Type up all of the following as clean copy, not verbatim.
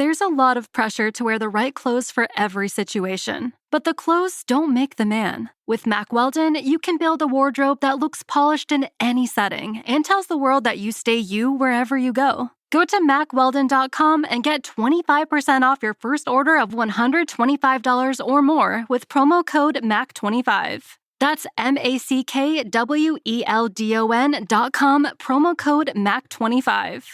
There's a lot of pressure to wear the right clothes for every situation. But the clothes don't make the man. With Mack Weldon, you can build a wardrobe that looks polished in any setting and tells the world that you stay you wherever you go. Go to MackWeldon.com and get 25% off your first order of $125 or more with promo code MACK25. That's MackWeldon.com, promo code MACK25.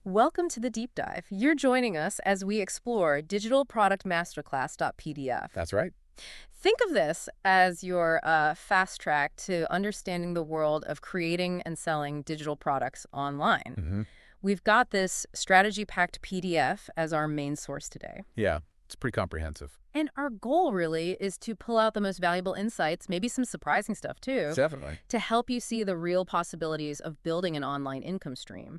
Welcome to the Deep Dive. You're joining us as we explore Digital Product Masterclass.pdf. That's right. Think of this as your fast track to understanding the world of creating and selling digital products online. Mm-hmm. We've got this strategy-packed PDF as our main source today. Yeah, it's pretty comprehensive. And our goal really is to pull out the most valuable insights, maybe some surprising stuff too. Definitely. To help you see the real possibilities of building an online income stream,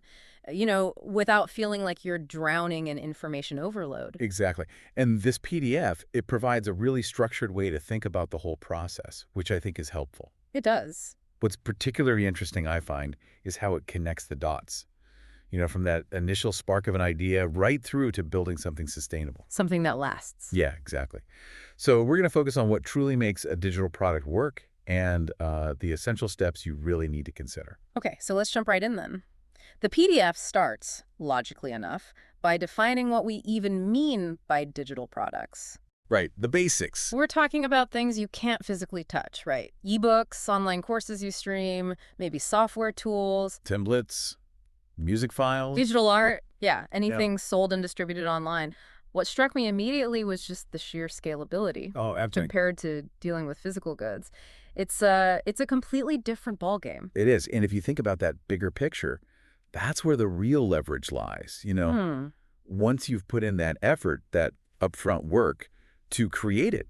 without feeling like you're drowning in information overload. Exactly. And this PDF, it provides a really structured way to think about the whole process, which I think is helpful. It does. What's particularly interesting, I find, is how it connects the dots. From that initial spark of an idea right through to building something sustainable. Something that lasts. Yeah, exactly. So we're going to focus on what truly makes a digital product work and the essential steps you really need to consider. Okay, so let's jump right in then. The PDF starts, logically enough, by defining what we even mean by digital products. Right, the basics. We're talking about things you can't physically touch, right? Ebooks, online courses you stream, maybe software tools. Templates. Music files. Digital art, anything sold and distributed online. What struck me immediately was just the sheer scalability. Oh, absolutely. Compared to dealing with physical goods. It's a completely different ballgame. It is. And if you think about that bigger picture, that's where the real leverage lies. Once you've put in that effort, that upfront work to create it,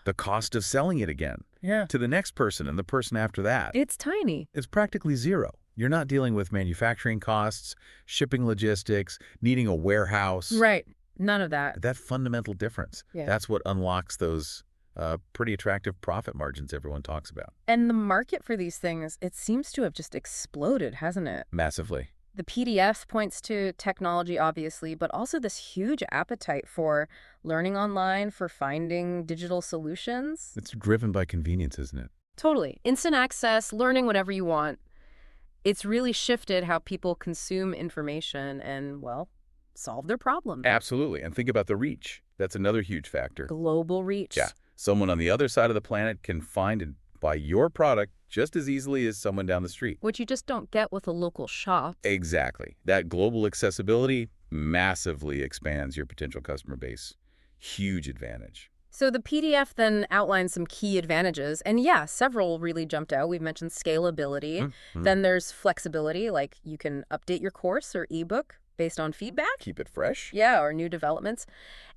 the cost of selling it again to the next person and the person after that. It's tiny. It's practically zero. You're not dealing with manufacturing costs, shipping logistics, needing a warehouse. Right. None of that. That fundamental difference. Yeah. That's what unlocks those pretty attractive profit margins everyone talks about. And the market for these things, it seems to have just exploded, hasn't it? Massively. The PDF points to technology, obviously, but also this huge appetite for learning online, for finding digital solutions. It's driven by convenience, isn't it? Totally. Instant access, learning whatever you want. It's really shifted how people consume information and, solve their problems. Absolutely. And think about the reach. That's another huge factor. Global reach. Yeah. Someone on the other side of the planet can find and buy your product just as easily as someone down the street. Which you just don't get with a local shop. Exactly. That global accessibility massively expands your potential customer base. Huge advantage. So the PDF then outlines some key advantages, and several really jumped out. We've mentioned scalability. Mm-hmm. Then there's flexibility, like you can update your course or ebook based on feedback. Keep it fresh. Yeah, or new developments.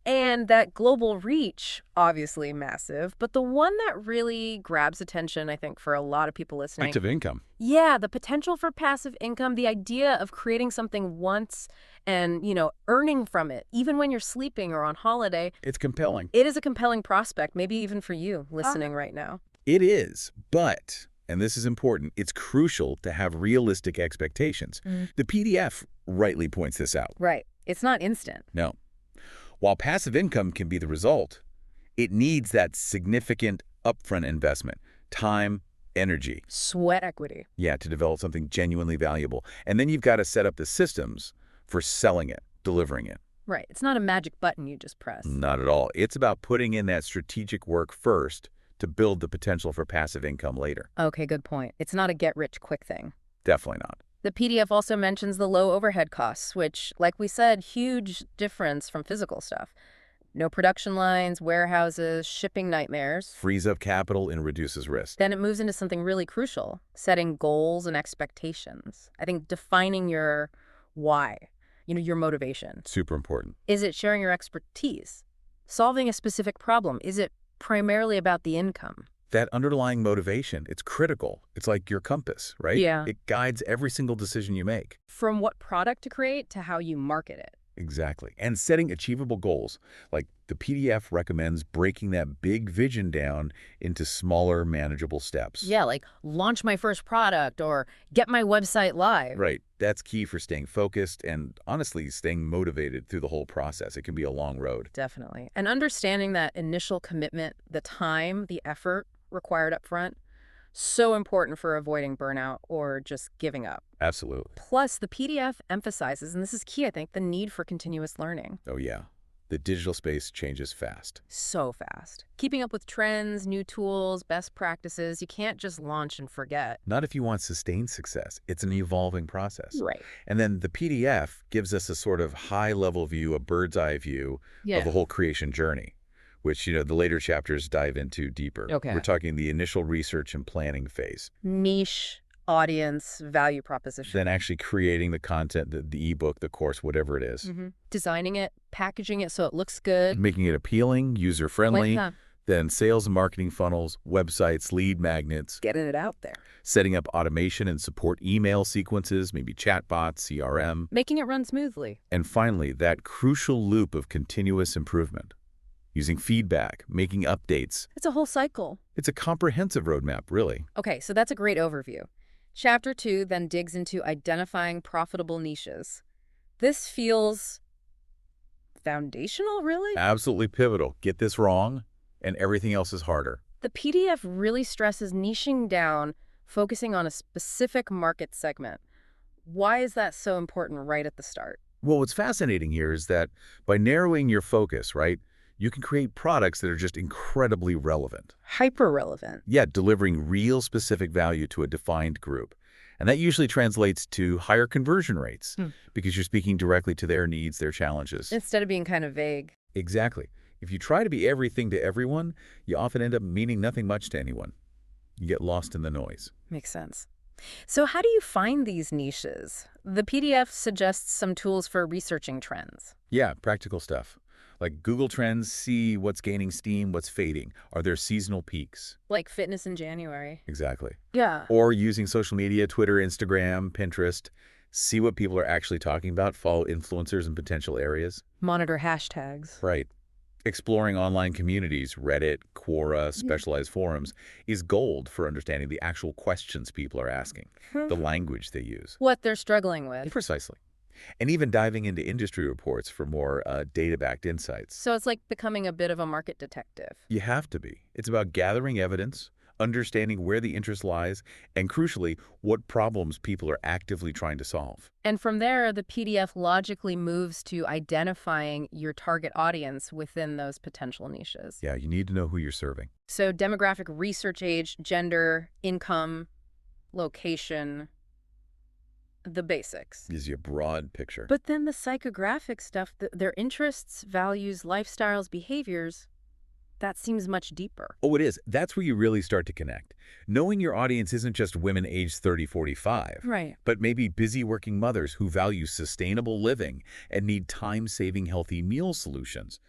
And that global reach, obviously massive, but the one that really grabs attention, I think, for a lot of people listening. Active income. Yeah, the potential for passive income, the idea of creating something once and, earning from it, even when you're sleeping or on holiday. It's compelling. It is a compelling prospect, maybe even for you listening right now. It is, but, and this is important, it's crucial to have realistic expectations. The PDF rightly points this out. Right. It's not instant. No. While passive income can be the result, it needs that significant upfront investment, time, energy. Sweat equity. Yeah, to develop something genuinely valuable. And then you've got to set up the systems for selling it, delivering it. Right. It's not a magic button you just press. Not at all. It's about putting in that strategic work first to build the potential for passive income later. Okay, good point. It's not a get-rich-quick thing. Definitely not. The PDF also mentions the low overhead costs, which, like we said, huge difference from physical stuff. No production lines, warehouses, shipping nightmares. Frees up capital and reduces risk. Then it moves into something really crucial, setting goals and expectations. I think defining your why, your motivation. Super important. Is it sharing your expertise? Solving a specific problem? Is it primarily about the income? That underlying motivation, it's critical. It's like your compass, right? Yeah. It guides every single decision you make. From what product to create to how you market it. Exactly. And setting achievable goals. Like the PDF recommends breaking that big vision down into smaller, manageable steps. Yeah, like launch my first product or get my website live. Right. That's key for staying focused and, honestly, staying motivated through the whole process. It can be a long road. Definitely. And understanding that initial commitment, the time, the effort required up front, so important for avoiding burnout or just giving up. Absolutely. Plus, the PDF emphasizes, and this is key, I think, the need for continuous learning. Oh, yeah. The digital space changes fast. So fast. Keeping up with trends, new tools, best practices, you can't just launch and forget. Not if you want sustained success. It's an evolving process. Right. And then the PDF gives us a sort of high-level view, a bird's-eye view of the whole creation journey, which, the later chapters dive into deeper. Okay. We're talking the initial research and planning phase. Niche, audience, value proposition. Then actually creating the content, the ebook, the course, whatever it is. Designing it, packaging it so it looks good. Making it appealing, user-friendly. Like, Then sales and marketing funnels, websites, lead magnets. getting it out there. Setting up automation and support email sequences, maybe chatbots, CRM. Making it run smoothly. And finally, that crucial loop of continuous improvement. Using feedback, making updates. It's a whole cycle. It's a comprehensive roadmap, really. Okay, so that's a great overview. Chapter 2 then digs into identifying profitable niches. This feels foundational, really? Absolutely pivotal. Get this wrong, and everything else is harder. The PDF really stresses niching down, focusing on a specific market segment. Why is that so important right at the start? Well, what's fascinating here is that by narrowing your focus, right, you can create products that are just incredibly relevant. Hyper-relevant. Yeah, delivering real specific value to a defined group. And that usually translates to higher conversion rates because you're speaking directly to their needs, their challenges. Instead of being kind of vague. Exactly. If you try to be everything to everyone, you often end up meaning nothing much to anyone. You get lost in the noise. Makes sense. So how do you find these niches? The PDF suggests some tools for researching trends. Yeah, practical stuff. Like Google Trends, see what's gaining steam, what's fading. Are there seasonal peaks? Like fitness in January. Exactly. Yeah. Or using social media, Twitter, Instagram, Pinterest. See what people are actually talking about, follow influencers in potential areas. Monitor hashtags. Right. Exploring online communities, Reddit, Quora, specialized forums, is gold for understanding the actual questions people are asking, the language they use. What they're struggling with. Precisely. And even diving into industry reports for more data-backed insights. So it's like becoming a bit of a market detective. You have to be. It's about gathering evidence, understanding where the interest lies, and crucially, what problems people are actively trying to solve. And from there, the PDF logically moves to identifying your target audience within those potential niches. Yeah, you need to know who you're serving. So demographic, research age, gender, income, location, the basics. Gives you a broad picture. But then the psychographic stuff, their interests, values, lifestyles, behaviors, that seems much deeper. Oh, it is. That's where you really start to connect. Knowing your audience isn't just women aged 30, 45. Right. But maybe busy working mothers who value sustainable living and need time-saving healthy meal solutions.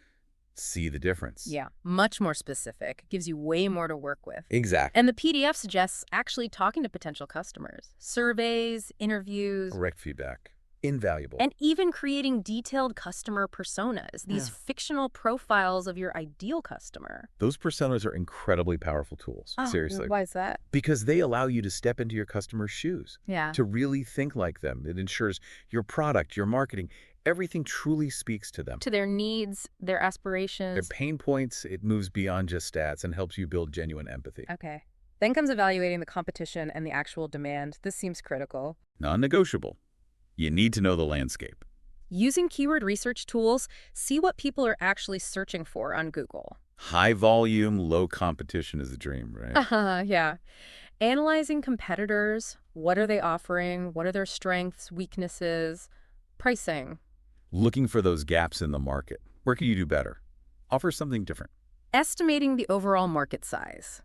See the difference. Yeah, much more specific. Gives you way more to work with. Exactly. And the PDF suggests actually talking to potential customers. Surveys, interviews. Direct feedback. Invaluable. And even creating detailed customer personas, these fictional profiles of your ideal customer. Those personas are incredibly powerful tools. Seriously. Why is that? Because they allow you to step into your customer's shoes. Yeah. To really think like them. It ensures your product, your marketing, everything truly speaks to them. To their needs, their aspirations. Their pain points, it moves beyond just stats and helps you build genuine empathy. Okay. Then comes evaluating the competition and the actual demand. This seems critical. Non-negotiable. You need to know the landscape. Using keyword research tools, see what people are actually searching for on Google. High volume, low competition is the dream, right? Yeah. Analyzing competitors. What are they offering? What are their strengths, weaknesses, pricing? Looking for those gaps in the market. Where can you do better? Offer something different. Estimating the overall market size.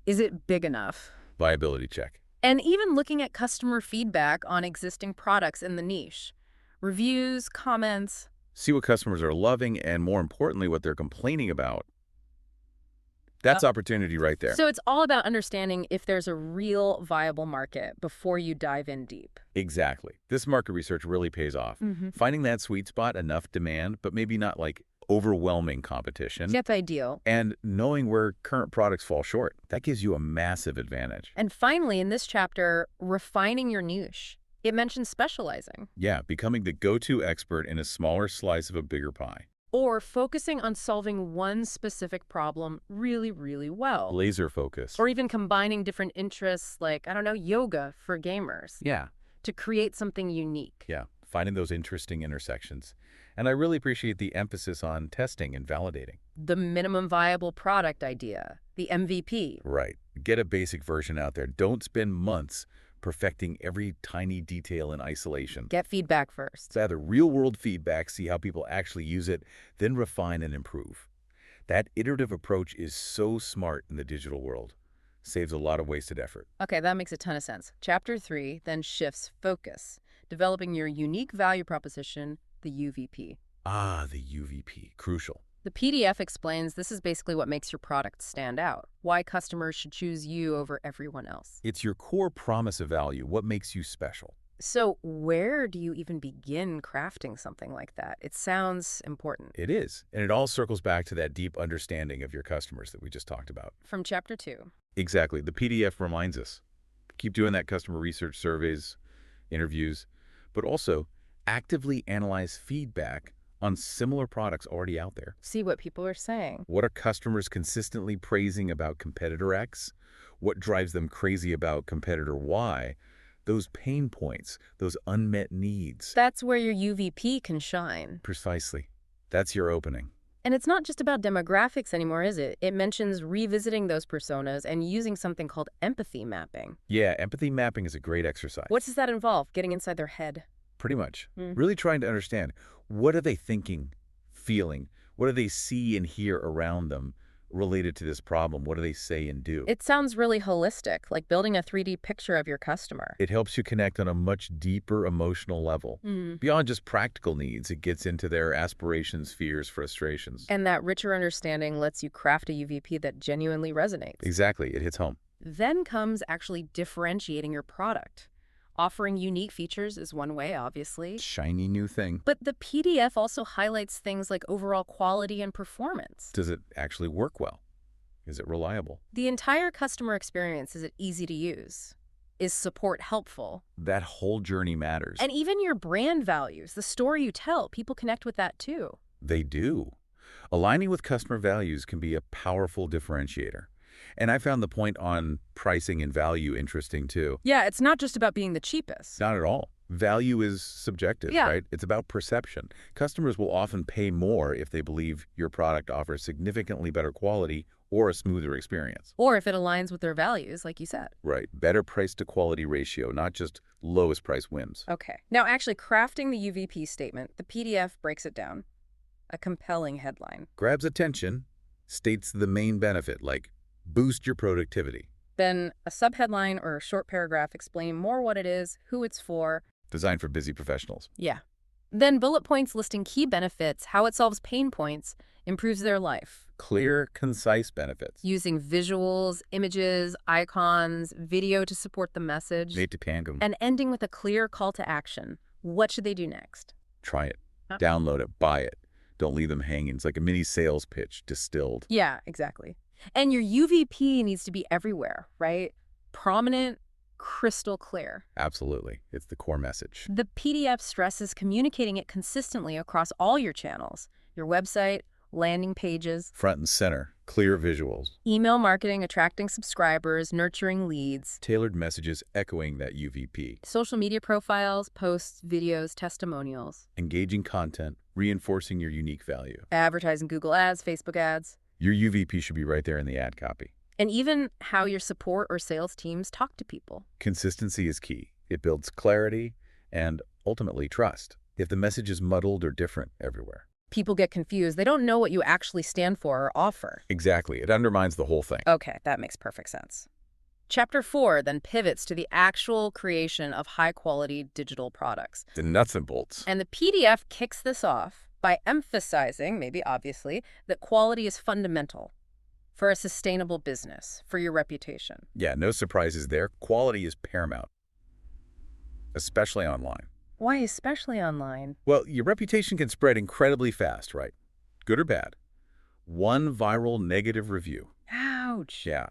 Is it big enough? Viability check. And even looking at customer feedback on existing products in the niche. Reviews, comments. See what customers are loving and, more importantly, what they're complaining about. That's opportunity right there. So it's all about understanding if there's a real viable market before you dive in deep. Exactly. This market research really pays off. Finding that sweet spot, enough demand, but maybe not like overwhelming competition. That's ideal. And knowing where current products fall short, that gives you a massive advantage. And finally, in this chapter, refining your niche. It mentions specializing. Yeah, becoming the go-to expert in a smaller slice of a bigger pie. Or focusing on solving one specific problem really, really well. Laser focus. Or even combining different interests like, I don't know, yoga for gamers. Yeah. To create something unique. Yeah, finding those interesting intersections. And I really appreciate the emphasis on testing and validating. The minimum viable product idea, the MVP. Right. Get a basic version out there. Don't spend months perfecting every tiny detail in isolation. Get feedback first. Gather real-world feedback, see how people actually use it, then refine and improve. That iterative approach is so smart in the digital world. Saves a lot of wasted effort. Okay, that makes a ton of sense. Chapter 3 then shifts focus, developing your unique value proposition, the UVP. Ah, the UVP. Crucial. The PDF explains this is basically what makes your product stand out, why customers should choose you over everyone else. It's your core promise of value, what makes you special. So where do you even begin crafting something like that? It sounds important. It is, and it all circles back to that deep understanding of your customers that we just talked about. From Chapter 2. Exactly. The PDF reminds us. Keep doing that customer research surveys, interviews, but also actively analyze feedback on similar products already out there. See what people are saying. What are customers consistently praising about competitor X? What drives them crazy about competitor Y? Those pain points, those unmet needs. That's where your UVP can shine. Precisely. That's your opening. And it's not just about demographics anymore, is it? It mentions revisiting those personas and using something called empathy mapping. Yeah, empathy mapping is a great exercise. What does that involve? Getting inside their head? Pretty much. Really trying to understand, what are they thinking, feeling? What do they see and hear around them related to this problem? What do they say and do? It sounds really holistic, like building a 3D picture of your customer. It helps you connect on a much deeper emotional level. Beyond just practical needs, it gets into their aspirations, fears, frustrations. And that richer understanding lets you craft a UVP that genuinely resonates. Exactly. It hits home. Then comes actually differentiating your product. Offering unique features is one way, obviously. Shiny new thing. But the PDF also highlights things like overall quality and performance. Does it actually work well? Is it reliable? The entire customer experience, is it easy to use? Is support helpful? That whole journey matters. And even your brand values, the story you tell, people connect with that too. They do. Aligning with customer values can be a powerful differentiator. And I found the point on pricing and value interesting too. Yeah, it's not just about being the cheapest. Not at all. Value is subjective, right? It's about perception. Customers will often pay more if they believe your product offers significantly better quality or a smoother experience. Or if it aligns with their values, like you said. Right. Better price to quality ratio, not just lowest price wins. Okay. Now, actually crafting the UVP statement, the PDF breaks it down. A compelling headline. Grabs attention, states the main benefit, like boost your productivity. Then a subheadline or a short paragraph explaining more what it is, who it's for. Designed for busy professionals. Yeah. Then bullet points listing key benefits, how it solves pain points, improves their life. Clear, concise benefits. Using visuals, images, icons, video to support the message. Made to Pangum. And ending with a clear call to action. What should they do next? Try it. Download it. Buy it. Don't leave them hanging. It's like a mini sales pitch distilled. Yeah, exactly. And your UVP needs to be everywhere, right? Prominent, crystal clear. Absolutely. It's the core message. The PDF stresses communicating it consistently across all your channels, your website, landing pages. Front and center. Clear visuals. Email marketing, attracting subscribers, nurturing leads. Tailored messages echoing that UVP. Social media profiles, posts, videos, testimonials. Engaging content, reinforcing your unique value. Advertising Google ads, Facebook ads. Your UVP should be right there in the ad copy. And even how your support or sales teams talk to people. Consistency is key. It builds clarity and ultimately trust. If the message is muddled or different everywhere. People get confused. They don't know what you actually stand for or offer. Exactly. It undermines the whole thing. Okay, that makes perfect sense. Chapter 4 then pivots to the actual creation of high-quality digital products. The nuts and bolts. And the PDF kicks this off by emphasizing, maybe obviously, that quality is fundamental. for a sustainable business, for your reputation. Yeah, no surprises there. Quality is paramount, especially online. Why especially online? Well, your reputation can spread incredibly fast, right? Good or bad. One viral negative review. Ouch. Yeah.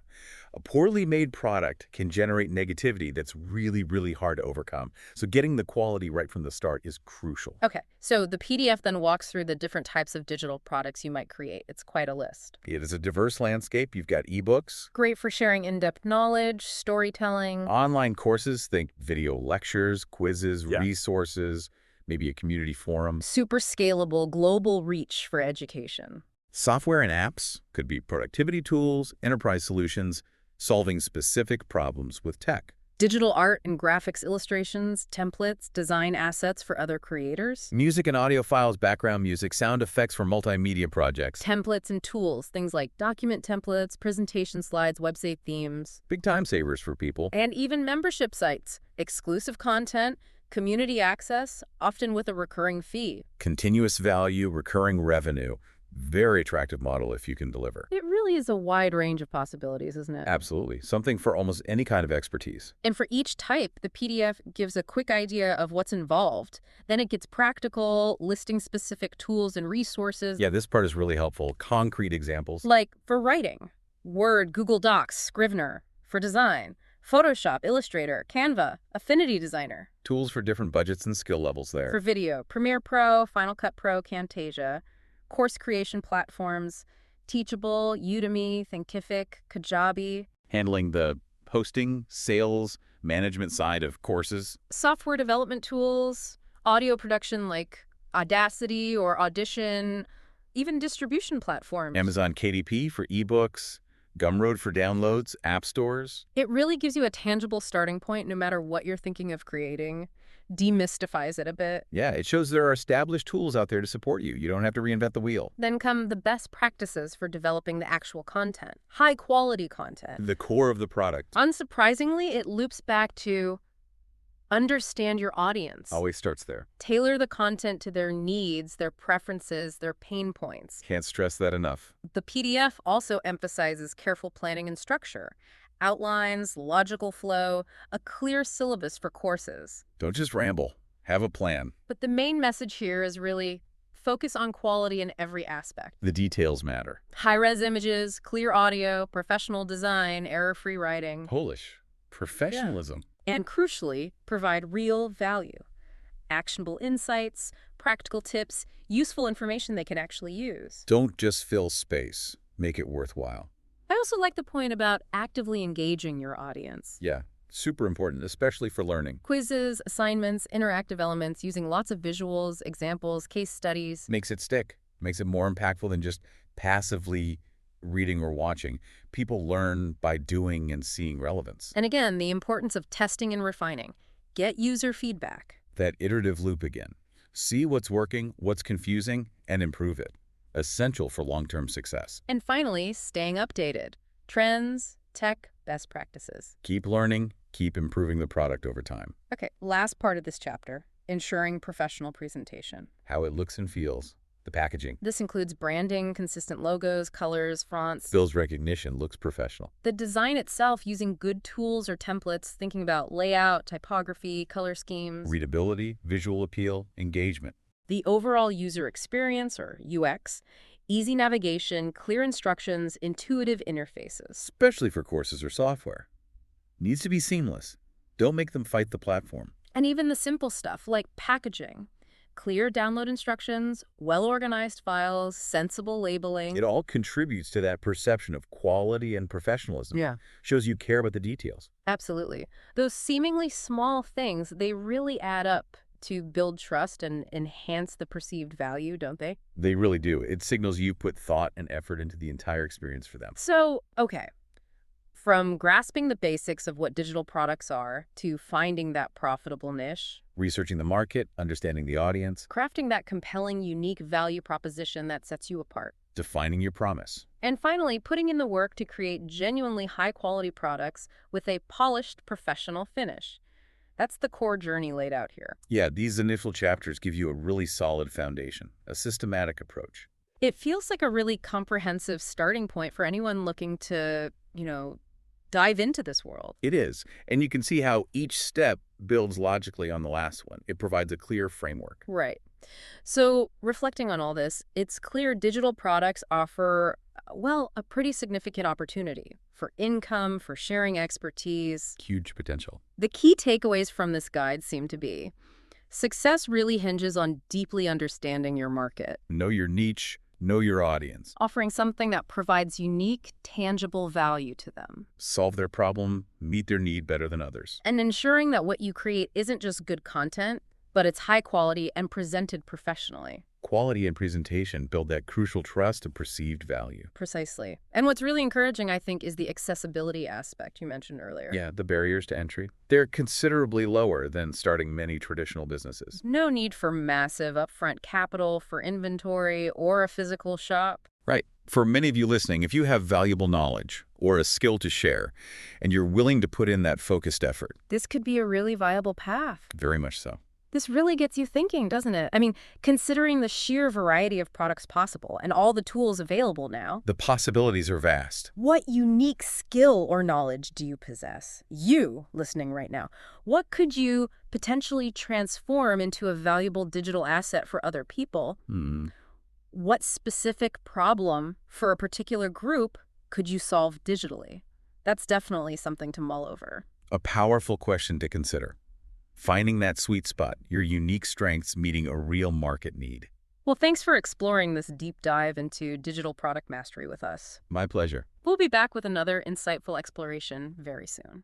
A poorly made product can generate negativity that's really, really hard to overcome. So getting the quality right from the start is crucial. Okay, so the PDF then walks through the different types of digital products you might create. It's quite a list. It is a diverse landscape. You've got ebooks, Great for sharing in-depth knowledge, storytelling. online courses, think video lectures, quizzes, resources, maybe a community forum. Super scalable, global reach for education. Software and apps could be productivity tools, enterprise solutions, solving specific problems with tech. Digital art and graphics illustrations, templates, design assets for other creators. Music and audio files, background music, sound effects for multimedia projects. Templates and tools, things like document templates, presentation slides, website themes. Big time savers for people. And even membership sites, exclusive content, community access, often with a recurring fee. Continuous value, recurring revenue. Very attractive model if you can deliver. It really is a wide range of possibilities, isn't it? Absolutely. Something for almost any kind of expertise. And for each type, the PDF gives a quick idea of what's involved. Then it gets practical, listing specific tools and resources. Yeah, this part is really helpful. Concrete examples. Like for writing, Word, Google Docs, Scrivener. For design, Photoshop, Illustrator, Canva, Affinity Designer. Tools for different budgets and skill levels there. For video, Premiere Pro, Final Cut Pro, Camtasia. Course creation platforms, Teachable, Udemy, Thinkific, Kajabi. Handling the hosting, sales, management side of courses. Software development tools, audio production like Audacity or Audition, even distribution platforms. Amazon KDP for ebooks, Gumroad for downloads, app stores. It really gives you a tangible starting point no matter what you're thinking of creating. Demystifies it a bit. Yeah, it shows there are established tools out there to support you. You don't have to reinvent the wheel. Then come the best practices for developing the actual content. High quality content. The core of the product. Unsurprisingly, it loops back to understand your audience. Always starts there. Tailor the content to their needs, their preferences, their pain points. Can't stress that enough. The PDF also emphasizes careful planning and structure. Outlines, logical flow, a clear syllabus for courses. Don't just ramble. Have a plan. But the main message here is really focus on quality in every aspect. The details matter. High-res images, clear audio, professional design, error-free writing. Polish. Professionalism. And crucially, provide real value. Actionable insights, practical tips, useful information they can actually use. Don't just fill space. Make it worthwhile. I also like the point about actively engaging your audience. Yeah, super important, especially for learning. Quizzes, assignments, interactive elements, using lots of visuals, examples, case studies. Makes it stick. Makes it more impactful than just passively reading or watching. People learn by doing and seeing relevance. And again, the importance of testing and refining. Get user feedback. That iterative loop again. See what's working, what's confusing, and improve it. Essential for long-term success. And finally, staying updated. Trends, tech, best practices. Keep learning, keep improving the product over time. Okay, last part of this chapter, ensuring professional presentation. How it looks and feels. The packaging. This includes branding, consistent logos, colors, fonts. Builds recognition, looks professional. The design itself, using good tools or templates, thinking about layout, typography, color schemes. Readability, visual appeal, engagement. The overall user experience, or UX, easy navigation, clear instructions, intuitive interfaces. Especially for courses or software. Needs to be seamless. Don't make them fight the platform. And even the simple stuff like packaging. Clear download instructions, well-organized files, sensible labeling. It all contributes to that perception of quality and professionalism. Yeah. Shows you care about the details. Absolutely. Those seemingly small things, they really add up to build trust and enhance the perceived value, don't they? They really do. It signals you put thought and effort into the entire experience for them. So, okay. From grasping the basics of what digital products are to finding that profitable niche, Researching the market, understanding the audience, crafting that compelling, unique value proposition that sets you apart, defining your promise. and finally, putting in the work to create genuinely high-quality products with a polished, professional finish. That's the core journey laid out here. Yeah, these initial chapters give you a really solid foundation, a systematic approach. It feels like a really comprehensive starting point for anyone looking to, dive into this world. It is. And you can see how each step builds logically on the last one. It provides a clear framework. Right. So reflecting on all this, it's clear digital products offer, well, a pretty significant opportunity for income, for sharing expertise. Huge potential. The key takeaways from this guide seem to be success really hinges on deeply understanding your market, Know your niche, know your audience. offering something that provides unique, tangible value to them, Solve their problem, meet their need better than others. and ensuring that what you create isn't just good content, but it's high quality and presented professionally. Quality and presentation build that crucial trust and perceived value. Precisely. And what's really encouraging, I think, is the accessibility aspect you mentioned earlier. Yeah, the barriers to entry. They're considerably lower than starting many traditional businesses. No need for massive upfront capital for inventory or a physical shop. Right. For many of you listening, if you have valuable knowledge or a skill to share, and you're willing to put in that focused effort, This could be a really viable path. very much so. This really gets you thinking, doesn't it? I mean, considering the sheer variety of products possible and all the tools available now, The possibilities are vast. what unique skill or knowledge do you possess? You, listening right now, what could you potentially transform into a valuable digital asset for other people? What specific problem for a particular group could you solve digitally? That's definitely something to mull over. A powerful question to consider. Finding that sweet spot, your unique strengths meeting a real market need. Well, thanks for exploring this deep dive into digital product mastery with us. My pleasure. We'll be back with another insightful exploration very soon.